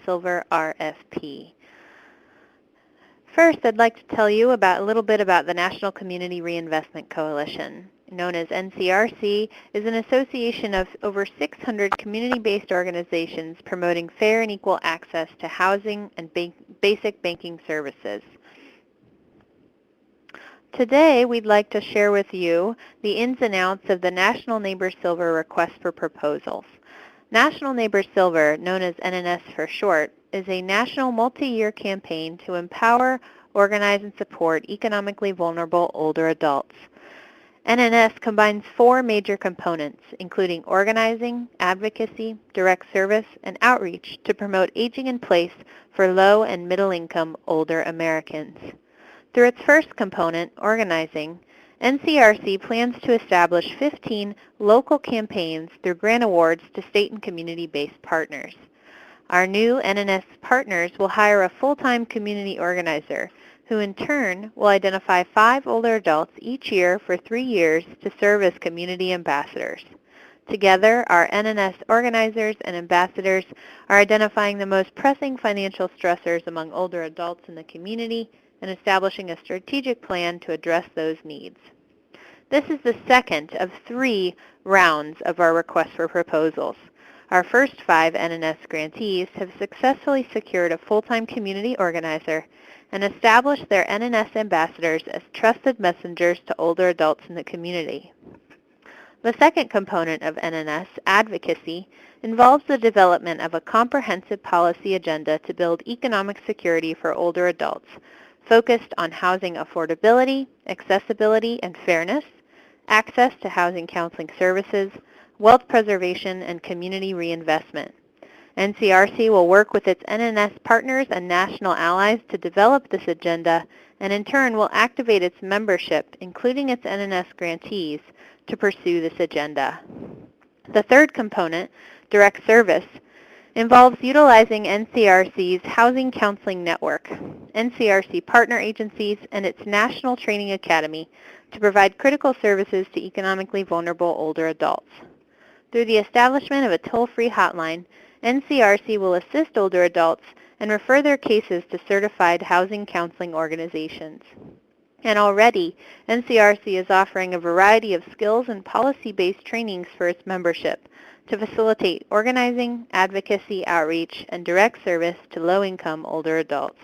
Silver RFP. First, I'd like to tell you a little bit about the National Community Reinvestment Coalition. Known as NCRC, is an association of over 600 community-based organizations promoting fair and equal access to housing and basic banking services. Today, we'd like to share with you the ins and outs of the National Neighbor Silver Request for Proposals. National Neighbor Silver, known as NNS for short, is a national multi-year campaign to empower, organize, and support economically vulnerable older adults. NNS combines 4 major components, including organizing, advocacy, direct service, and outreach to promote aging in place for low and middle-income older Americans. Through its first component, organizing, NCRC plans to establish 15 local campaigns through grant awards to state and community-based partners. Our new NNS partners will hire a full-time community organizer who in turn will identify 5 older adults each year for 3 years to serve as community ambassadors. Together, our NNS organizers and ambassadors are identifying the most pressing financial stressors among older adults in the community and establishing a strategic plan to address those needs. This is the second of 3 rounds of our request for proposals. Our first 5 NNS grantees have successfully secured a full-time community organizer and established their NNS ambassadors as trusted messengers to older adults in the community. The second component of NNS, advocacy, involves the development of a comprehensive policy agenda to build economic security for older adults, focused on housing affordability, accessibility, and fairness, access to housing counseling services, wealth preservation, and community reinvestment. NCRC will work with its NNS partners and national allies to develop this agenda and in turn will activate its membership, including its NNS grantees, to pursue this agenda. The third component, direct service, involves utilizing NCRC's Housing Counseling Network, NCRC partner agencies, and its National Training Academy to provide critical services to economically vulnerable older adults. Through the establishment of a toll-free hotline, NCRC will assist older adults and refer their cases to certified housing counseling organizations. And already, NCRC is offering a variety of skills and policy-based trainings for its membership to facilitate organizing, advocacy, outreach, and direct service to low-income older adults.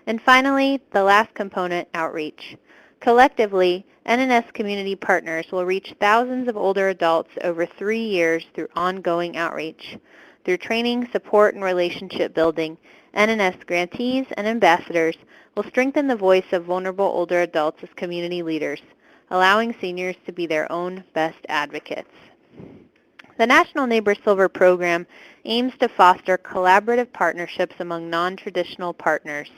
And finally, the last component, outreach. Collectively, NNS community partners will reach thousands of older adults over 3 years through ongoing outreach. Through training, support, and relationship building, NNS grantees and ambassadors will strengthen the voice of vulnerable older adults as community leaders, allowing seniors to be their own best advocates. The National Neighbor Silver Program aims to foster collaborative partnerships among non-traditional partners.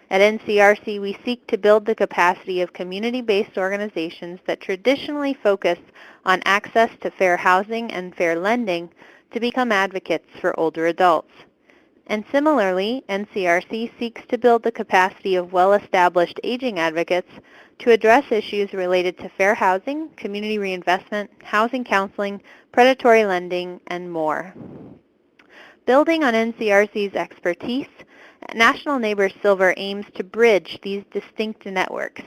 At NCRC, we seek to build the capacity of community-based organizations that traditionally focus on access to fair housing and fair lending to become advocates for older adults. And similarly, NCRC seeks to build the capacity of well-established aging advocates to address issues related to fair housing, community reinvestment, housing counseling, predatory lending, and more. Building on NCRC's expertise, National Neighbor Silver aims to bridge these distinct networks.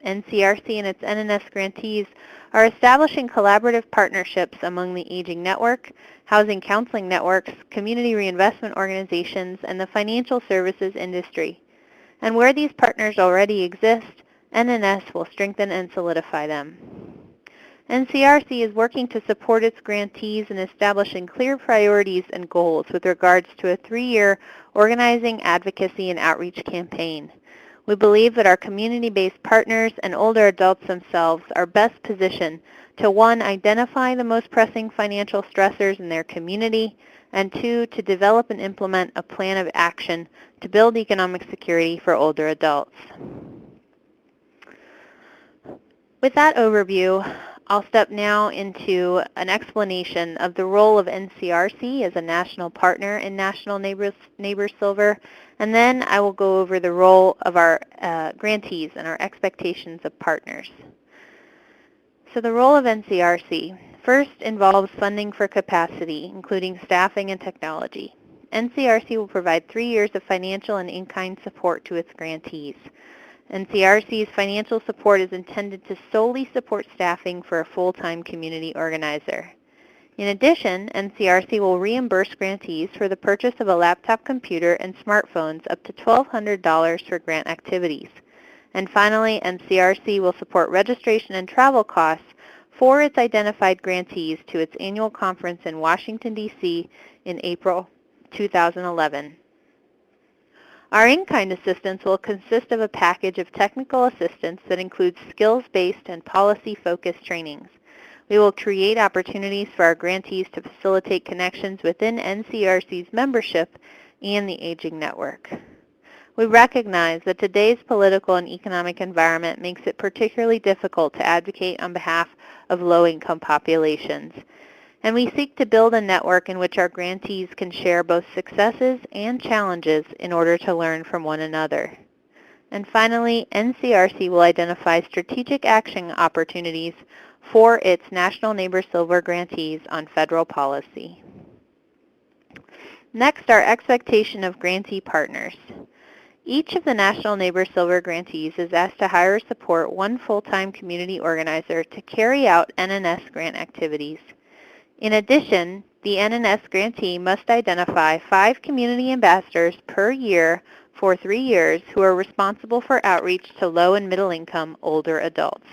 NCRC and its NNS grantees are establishing collaborative partnerships among the Aging Network, housing counseling networks, community reinvestment organizations, and the financial services industry. And where these partners already exist, NNS will strengthen and solidify them. NCRC is working to support its grantees in establishing clear priorities and goals with regards to a 3-year organizing, advocacy, and outreach campaign. We believe that our community-based partners and older adults themselves are best positioned to 1, identify the most pressing financial stressors in their community, and 2, to develop and implement a plan of action to build economic security for older adults. With that overview, I'll step now into an explanation of the role of NCRC as a national partner in National Neighbor Silver, and then I will go over the role of our grantees and our expectations of partners. So the role of NCRC first involves funding for capacity, including staffing and technology. NCRC will provide 3 years of financial and in-kind support to its grantees. NCRC's financial support is intended to solely support staffing for a full-time community organizer. In addition, NCRC will reimburse grantees for the purchase of a laptop computer and smartphones up to $1,200 for grant activities. And finally, NCRC will support registration and travel costs for its identified grantees to its annual conference in Washington, D.C. in April 2011. Our in-kind assistance will consist of a package of technical assistance that includes skills-based and policy-focused trainings. We will create opportunities for our grantees to facilitate connections within NCRC's membership and the Aging Network. We recognize that today's political and economic environment makes it particularly difficult to advocate on behalf of low-income populations, and we seek to build a network in which our grantees can share both successes and challenges in order to learn from one another. And finally, NCRC will identify strategic action opportunities for its National Neighbor Silver grantees on federal policy. Next, our expectation of grantee partners. Each of the National Neighbor Silver grantees is asked to hire or support one full-time community organizer to carry out NNS grant activities. In addition, the NNS grantee must identify 5 community ambassadors per year for 3 years who are responsible for outreach to low and middle-income older adults.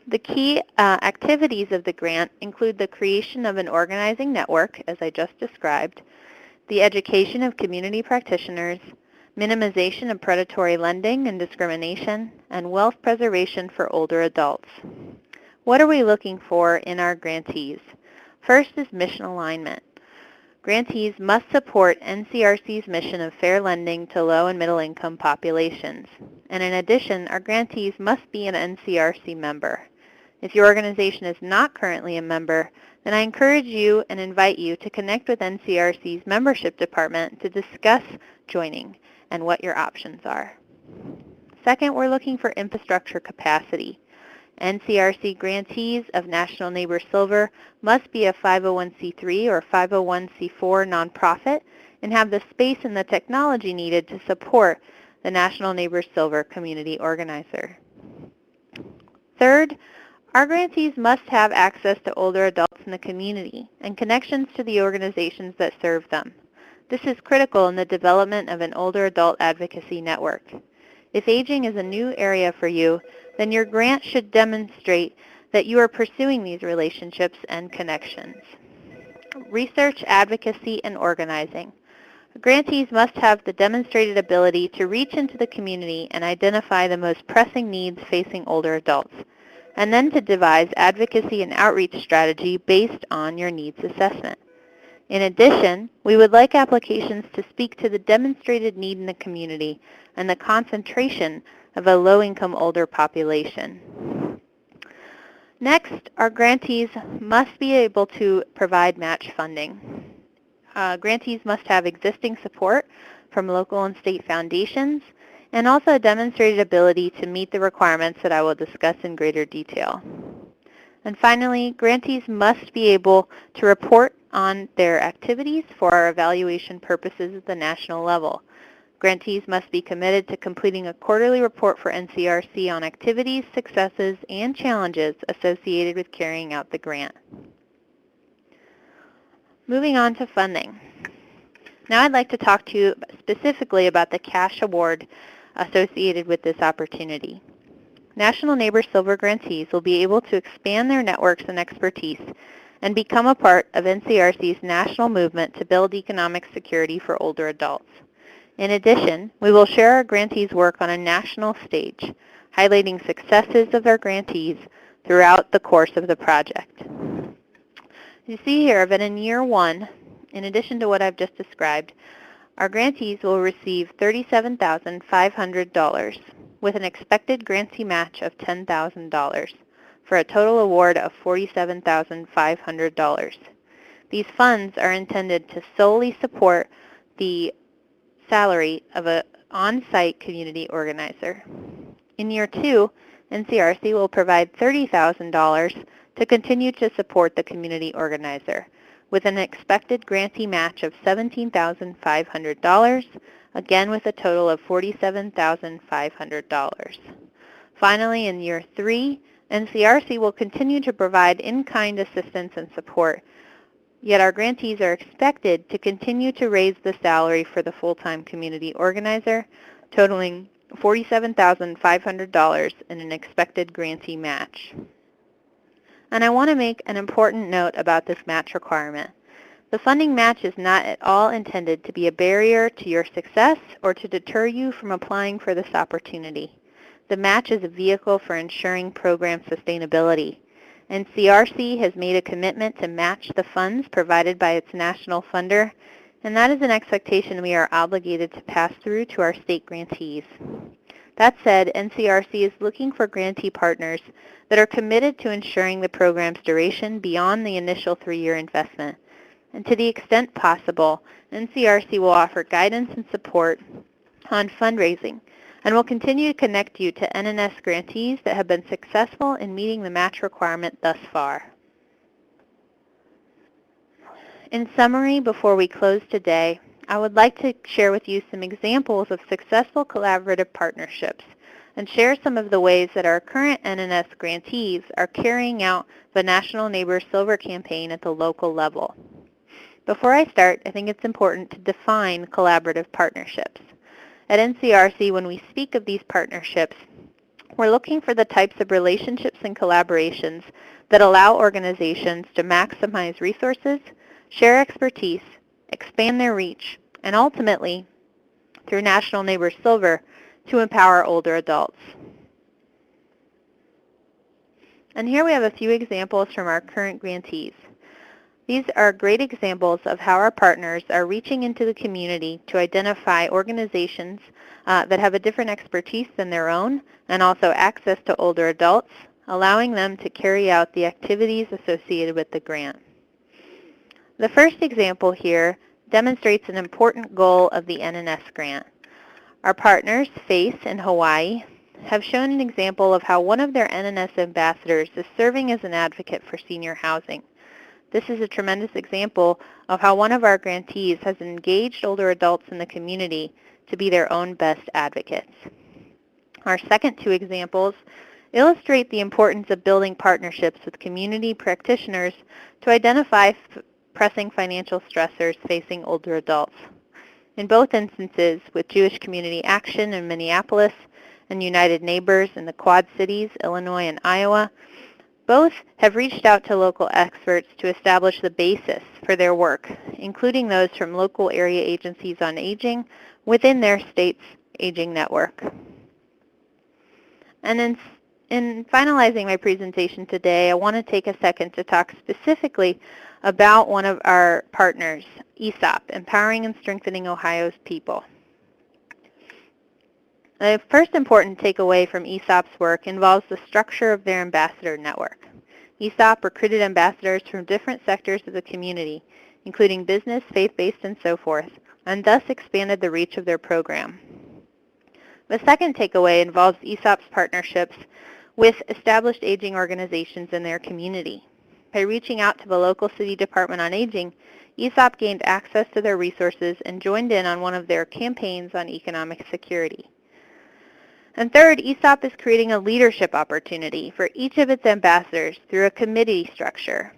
The key activities of the grant include the creation of an organizing network, as I just described, the education of community practitioners, minimization of predatory lending and discrimination, and wealth preservation for older adults. What are we looking for in our grantees? First is mission alignment. Grantees must support NCRC's mission of fair lending to low and middle income populations. And in addition, our grantees must be an NCRC member. If your organization is not currently a member, then I encourage you and invite you to connect with NCRC's membership department to discuss joining and what your options are. Second, we're looking for infrastructure capacity. NCRC grantees of National Neighbor Silver must be a 501c3 or 501c4 nonprofit and have the space and the technology needed to support the National Neighbor Silver community organizer. Third, our grantees must have access to older adults in the community and connections to the organizations that serve them. This is critical in the development of an older adult advocacy network. If aging is a new area for you, then your grant should demonstrate that you are pursuing these relationships and connections. Research, advocacy, and organizing. Grantees must have the demonstrated ability to reach into the community and identify the most pressing needs facing older adults, and then to devise advocacy and outreach strategy based on your needs assessment. In addition, we would like applications to speak to the demonstrated need in the community and the concentration of a low-income older population. Next, our grantees must be able to provide match funding. Grantees must have existing support from local and state foundations and also a demonstrated ability to meet the requirements that I will discuss in greater detail. And finally, grantees must be able to report on their activities for our evaluation purposes at the national level. Grantees must be committed to completing a quarterly report for NCRC on activities, successes, and challenges associated with carrying out the grant. Moving on to funding. Now I'd like to talk to you specifically about the cash award associated with this opportunity. National Neighbor Silver grantees will be able to expand their networks and expertise and become a part of NCRC's national movement to build economic security for older adults. In addition, we will share our grantees' work on a national stage, highlighting successes of our grantees throughout the course of the project. You see here that in year 1, in addition to what I've just described, our grantees will receive $37,500 with an expected grantee match of $10,000 for a total award of $47,500. These funds are intended to solely support the salary of an on-site community organizer. In year 2, NCRC will provide $30,000 to continue to support the community organizer, with an expected grantee match of $17,500, again with a total of $47,500. Finally, in year 3, NCRC will continue to provide in-kind assistance and support, yet our grantees are expected to continue to raise the salary for the full-time community organizer, totaling $47,500 in an expected grantee match. And I want to make an important note about this match requirement. The funding match is not at all intended to be a barrier to your success or to deter you from applying for this opportunity. The match is a vehicle for ensuring program sustainability. NCRC has made a commitment to match the funds provided by its national funder, and that is an expectation we are obligated to pass through to our state grantees. That said, NCRC is looking for grantee partners that are committed to ensuring the program's duration beyond the initial 3-year investment. And to the extent possible, NCRC will offer guidance and support on fundraising, and will continue to connect you to NNS grantees that have been successful in meeting the match requirement thus far. In summary, before we close today, I would like to share with you some examples of successful collaborative partnerships and share some of the ways that our current NNS grantees are carrying out the National Neighbor Silver campaign at the local level. Before I start, I think it's important to define collaborative partnerships. At NCRC, when we speak of these partnerships, we're looking for the types of relationships and collaborations that allow organizations to maximize resources, share expertise, expand their reach, and ultimately, through National Neighbor Silver, to empower older adults. And here we have a few examples from our current grantees. These are great examples of how our partners are reaching into the community to identify organizations that have a different expertise than their own and also access to older adults, allowing them to carry out the activities associated with the grant. The first example here demonstrates an important goal of the NNS grant. Our partners, FACE in Hawaii, have shown an example of how one of their NNS ambassadors is serving as an advocate for senior housing. This is a tremendous example of how one of our grantees has engaged older adults in the community to be their own best advocates. Our second 2 examples illustrate the importance of building partnerships with community practitioners to identify pressing financial stressors facing older adults. In both instances, with Jewish Community Action in Minneapolis and United Neighbors in the Quad Cities, Illinois and Iowa, both have reached out to local experts to establish the basis for their work, including those from local area agencies on aging within their state's aging network. And in finalizing my presentation today, I want to take a second to talk specifically about one of our partners, ESOP, Empowering and Strengthening Ohio's People. The first important takeaway from ESOP's work involves the structure of their ambassador network. ESOP recruited ambassadors from different sectors of the community, including business, faith-based, and so forth, and thus expanded the reach of their program. The second takeaway involves ESOP's partnerships with established aging organizations in their community. By reaching out to the local city department on aging, ESOP gained access to their resources and joined in on one of their campaigns on economic security. And third, ESOP is creating a leadership opportunity for each of its ambassadors through a committee structure.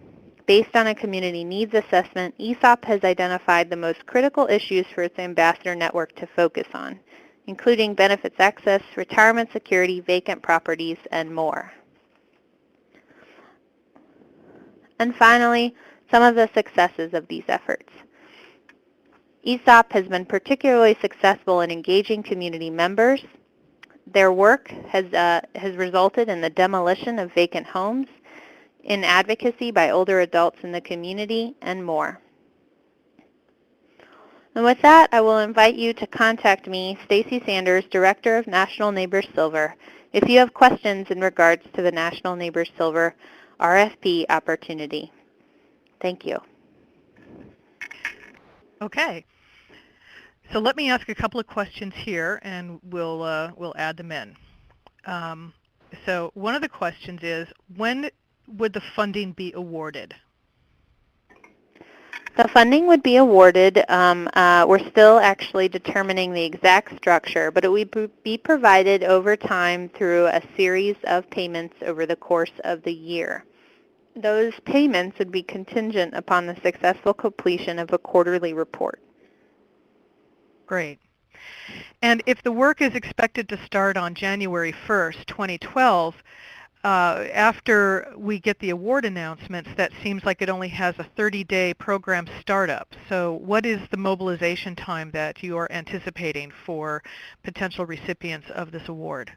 Based on a community needs assessment, ESOP has identified the most critical issues for its ambassador network to focus on, including benefits access, retirement security, vacant properties, and more. And finally, some of the successes of these efforts. ESOP has been particularly successful in engaging community members. Their work has resulted in the demolition of vacant homes, in advocacy by older adults in the community, and more. And with that, I will invite you to contact me, Stacy Sanders, Director of National Neighbor Silver, if you have questions in regards to the National Neighbor Silver RFP opportunity. Thank you. Okay. So let me ask a couple of questions here, and we'll add them in. So one of the questions is, when would the funding be awarded? The funding would be awarded. We're still actually determining the exact structure, but it would be provided over time through a series of payments over the course of the year. Those payments would be contingent upon the successful completion of a quarterly report. Great. And if the work is expected to start on January 1st, 2012, after we get the award announcements, that seems like it only has a 30-day program startup. So what is the mobilization time that you are anticipating for potential recipients of this award?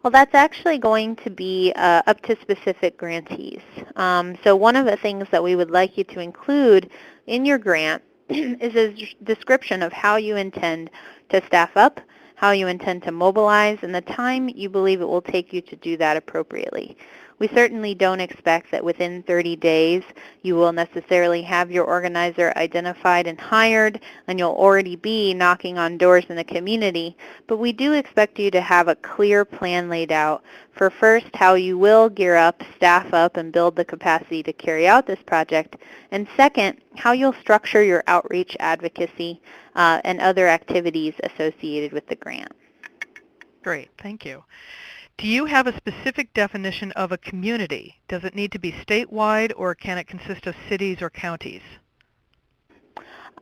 Well, that's actually going to be up to specific grantees. So one of the things that we would like you to include in your grant is a description of how you intend to staff up, how you intend to mobilize, and the time you believe it will take you to do that appropriately. We certainly don't expect that within 30 days you will necessarily have your organizer identified and hired, and you'll already be knocking on doors in the community, but we do expect you to have a clear plan laid out for first how you will gear up, staff up, and build the capacity to carry out this project, and second, how you'll structure your outreach advocacy and other activities associated with the grant. Great, thank you. Do you have a specific definition of a community? Does it need to be statewide, or can it consist of cities or counties?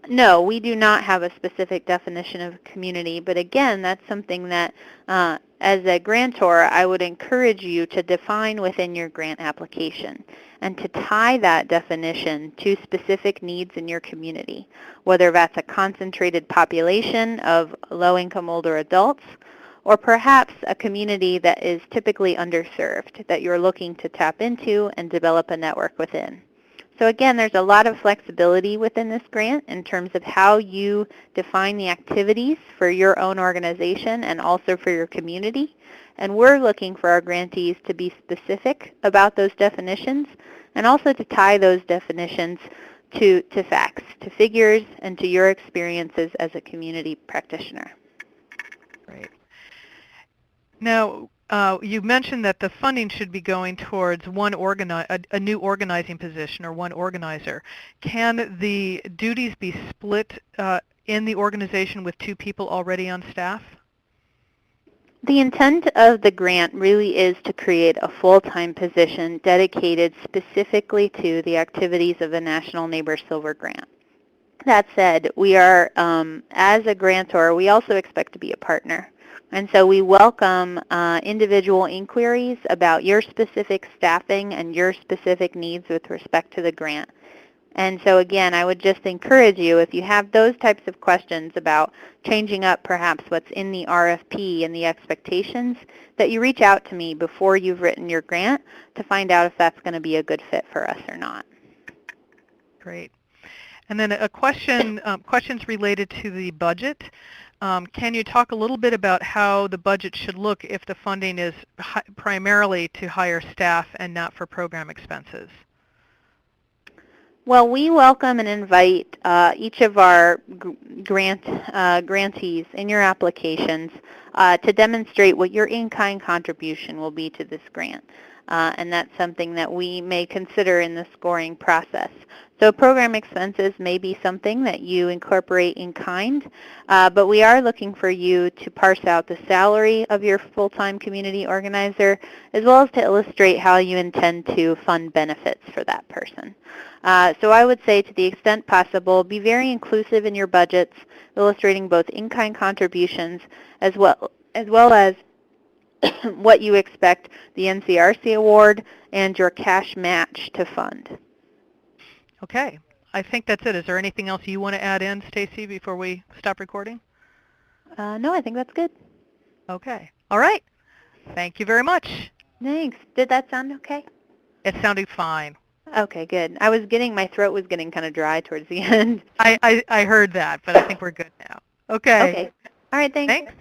No, we do not have a specific definition of community, but again, that's something that as a grantor, I would encourage you to define within your grant application and to tie that definition to specific needs in your community, whether that's a concentrated population of low-income older adults, or perhaps a community that is typically underserved that you're looking to tap into and develop a network within. So again, there's a lot of flexibility within this grant in terms of how you define the activities for your own organization and also for your community. And we're looking for our grantees to be specific about those definitions and also to tie those definitions to facts, to figures, and to your experiences as a community practitioner. Great. Now, you mentioned that the funding should be going towards a new organizing position or one organizer. Can the duties be split in the organization with two people already on staff? The intent of the grant really is to create a full-time position dedicated specifically to the activities of the National Neighbor Silver Grant. That said, we are, as a grantor, we also expect to be a partner. And so we welcome individual inquiries about your specific staffing and your specific needs with respect to the grant. And so again, I would just encourage you, if you have those types of questions about changing up perhaps what's in the RFP and the expectations, that you reach out to me before you've written your grant to find out if that's going to be a good fit for us or not. Great. And then a question, questions related to the budget. Can you talk a little bit about how the budget should look if the funding is primarily to hire staff and not for program expenses? Well, we welcome and invite each of our grantees in your applications to demonstrate what your in-kind contribution will be to this grant. And that's something that we may consider in the scoring process. So program expenses may be something that you incorporate in kind, but we are looking for you to parse out the salary of your full-time community organizer, as well as to illustrate how you intend to fund benefits for that person. So I would say, to the extent possible, be very inclusive in your budgets, illustrating both in-kind contributions as well as what you expect the NCRC award and your cash match to fund. Okay. I think that's it. Is there anything else you want to add in, Stacy, before we stop recording? No, I think that's good. Okay. All right. Thank you very much. Thanks. Did that sound okay? It sounded fine. Okay, good. My throat was getting kind of dry towards the end. I heard that, but I think we're good now. Okay. Okay. All right, thanks. Thanks.